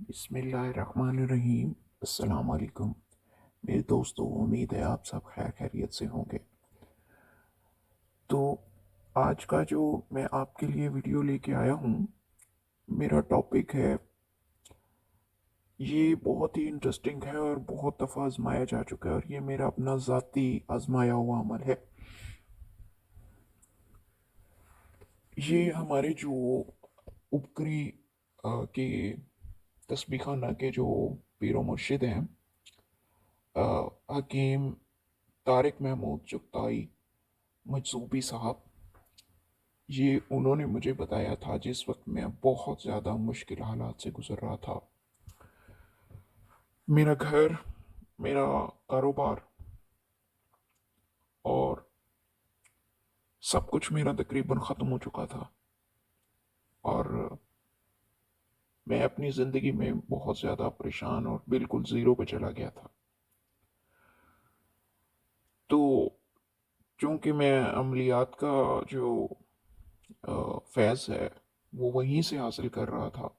बिस्मिल्लाहिर्रहमानिर्रहीम। अस्सलाम वालेकुम मेरे दोस्तों, उम्मीद है आप सब खैर खैरियत से होंगे। तो आज का जो मैं आपके लिए वीडियो लेके आया हूँ, मेरा टॉपिक है, ये बहुत ही इंटरेस्टिंग है और बहुत दफ़ा आजमाया जा चुका है और ये मेरा अपना ज़ाती आजमाया हुआ अमल है। ये हमारे जो उपकरी के तस्बीह खाना के जो पीरो मुर्शिद हैं, हकीम तारिक महमूद चुगताई मजसूबी साहब, ये उन्होंने मुझे बताया था जिस वक्त मैं बहुत ज़्यादा मुश्किल हालात से गुजर रहा था। मेरा घर, मेरा कारोबार और सब कुछ मेरा तकरीबन ख़त्म हो चुका था और मैं अपनी ज़िंदगी में बहुत ज़्यादा परेशान और बिल्कुल ज़ीरो पे चला गया था। तो चूंकि मैं अमलियात का जो फैज़ है वो वहीं से हासिल कर रहा था,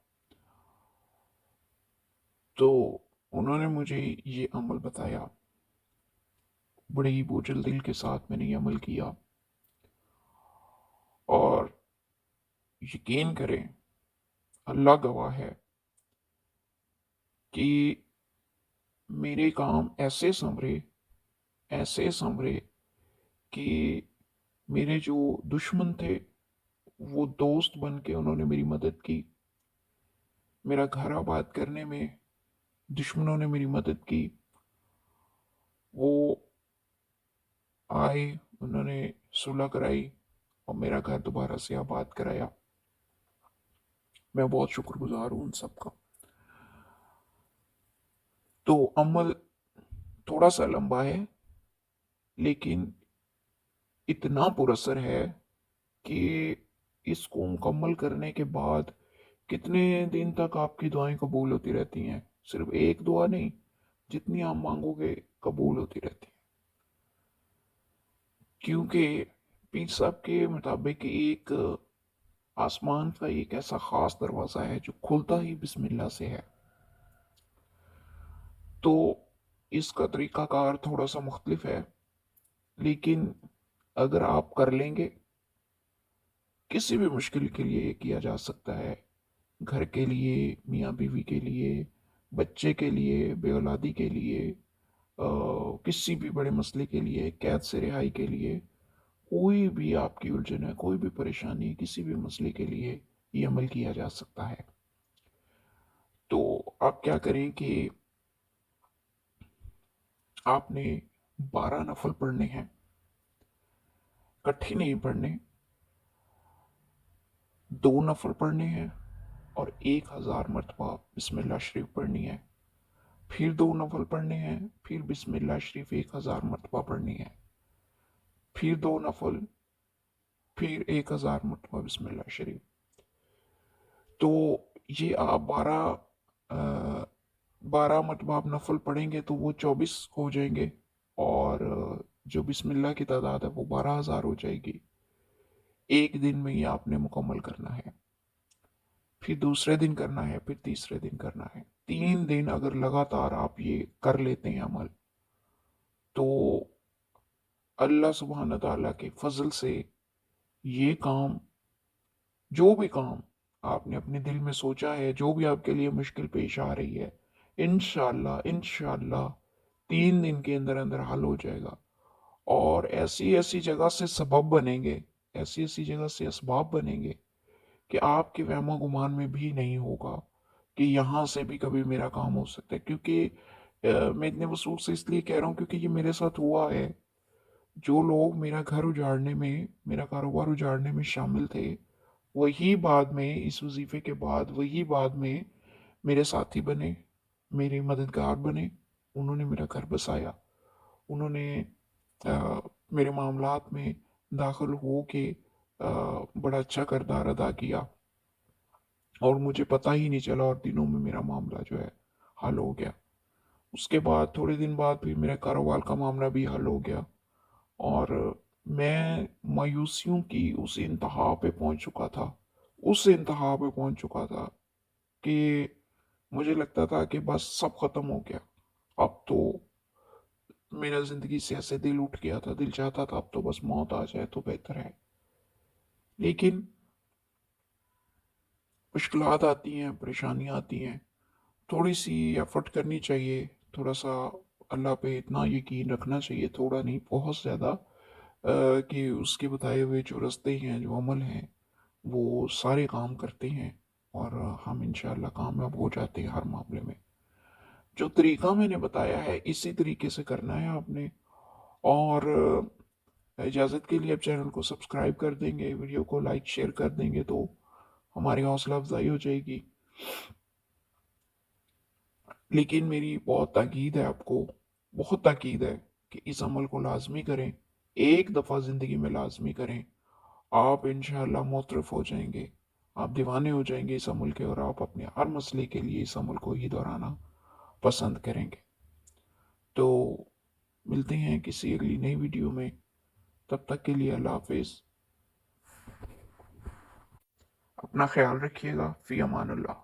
तो उन्होंने मुझे ये अमल बताया। बड़े ही बोझल दिल के साथ मैंने ये अमल किया और यकीन करें, अल्लाह गवाह है कि मेरे काम ऐसे संभरे कि मेरे जो दुश्मन थे वो दोस्त बन के उन्होंने मेरी मदद की। मेरा घर आबाद करने में दुश्मनों ने मेरी मदद की। वो आए, उन्होंने सुलह कराई और मेरा घर दोबारा से आबाद कराया। मैं बहुत शुक्रगुजार हूँ उन सबका। तो अमल थोड़ा सा लंबा है, लेकिन इतना पुरअसर है कि इसको मुकम्मल करने के बाद कितने दिन तक आपकी दुआएं कबूल होती रहती हैं। सिर्फ एक दुआ नहीं, जितनी आप मांगोगे कबूल होती रहती हैं। क्योंकि पीर साहब के मुताबिक एक आसमान का एक ऐसा खास दरवाज़ा है जो खुलता ही बिस्मिल्लाह से है। तो इसका तरीक़ाकार थोड़ा सा मुख्तलिफ है, लेकिन अगर आप कर लेंगे, किसी भी मुश्किल के लिए ये किया जा सकता है। घर के लिए, मियाँ बीवी के लिए, बच्चे के लिए, बे औलादी के लिए, किसी भी बड़े मसले के लिए, कैद से रिहाई के लिए, कोई भी आपकी उलझन है, कोई भी परेशानी है, किसी भी मसले के लिए ये अमल किया जा सकता है। तो आप क्या करें कि आपने 12 नफल पढ़ने हैं, इकट्ठे नहीं पढ़ने। 2 नफल पढ़ने हैं और 1000 मरतबा बिस्मिल्लाह शरीफ पढ़नी है। फिर 2 नफल पढ़ने हैं, फिर बिस्मिल्लाह शरीफ 1000 मरतबा पढ़नी है। फिर 2 नफल, फिर 1000 मरतबा बिस्मिल्लाह शरीफ। तो ये आप 12 मरतबा आप नफल पढ़ेंगे तो वो 24 हो जाएंगे और जो बिस्मिल्लाह की तादाद है वो 12,000 हो जाएगी। एक दिन में ये आपने मुकम्मल करना है, फिर दूसरे दिन करना है, फिर तीसरे दिन करना है। 3 दिन अगर लगातार आप ये कर लेते हैं अमल, तो अल्लाह सुब्हान ताला के फजल से ये काम, जो भी काम आपने अपने दिल में सोचा है, जो भी आपके लिए मुश्किल पेश आ रही है, इंशाल्लाह इंशाल्लाह 3 दिन के अंदर अंदर हल हो जाएगा। और ऐसी ऐसी जगह से सबब बनेंगे, ऐसी ऐसी जगह से असबाब बनेंगे कि आपके वहमो गुमान में भी नहीं होगा कि यहाँ से भी कभी मेरा काम हो सकता है। क्योंकि मैं इतने वसूख से इसलिए कह रहा हूँ क्योंकि ये मेरे साथ हुआ है। जो लोग मेरा घर उजाड़ने में, मेरा कारोबार उजाड़ने में शामिल थे, वही बाद में, इस वजीफे के बाद वही बाद में मेरे साथी बने, मेरे मददगार बने। उन्होंने मेरा घर बसाया, उन्होंने मेरे मामलात में दाखिल हो के बड़ा अच्छा किरदार अदा किया और मुझे पता ही नहीं चला और दिनों में मेरा मामला जो है हल हो गया। उसके बाद थोड़े दिन बाद फिर मेरे कारोबार का मामला भी हल हो गया और मैं मायूसियों की उस इंतहा पे पहुंच चुका था, उस इंतहा पे पहुंच चुका था कि मुझे लगता था कि बस सब खत्म हो गया, अब तो मेरा जिंदगी से ऐसे दिल उठ गया था, दिल चाहता था अब तो बस मौत आ जाए तो बेहतर है। लेकिन मुश्किलात आती हैं, परेशानियां आती हैं, थोड़ी सी एफर्ट करनी चाहिए, थोड़ा सा अल्लाह पे इतना यकीन रखना चाहिए, थोड़ा नहीं बहुत ज़्यादा, कि उसके बताए हुए जो रास्ते हैं, जो अमल हैं, वो सारे काम करते हैं और हम इंशाल्लाह कामयाब हो जाते हैं हर मामले में। जो तरीका मैंने बताया है इसी तरीके से करना है आपने। और इजाज़त के लिए आप चैनल को सब्सक्राइब कर देंगे, वीडियो को लाइक शेयर कर देंगे तो हमारी हौसला अफजाई हो जाएगी। लेकिन मेरी बहुत ताकीद है आपको, बहुत ताकीद है कि इस अमल को लाजमी करें, एक दफ़ा ज़िंदगी में लाजमी करें। आप इंशाअल्लाह मोतरफ हो जाएंगे, आप दीवाने हो जाएंगे इस अमल के, और आप अपने हर मसले के लिए इस अमल को ही दोहराना पसंद करेंगे। तो मिलते हैं किसी अगली नई वीडियो में, तब तक के लिए अल्लाह हाफिज़। अपना ख्याल रखिएगा। फ़ी अमान अल्लाह।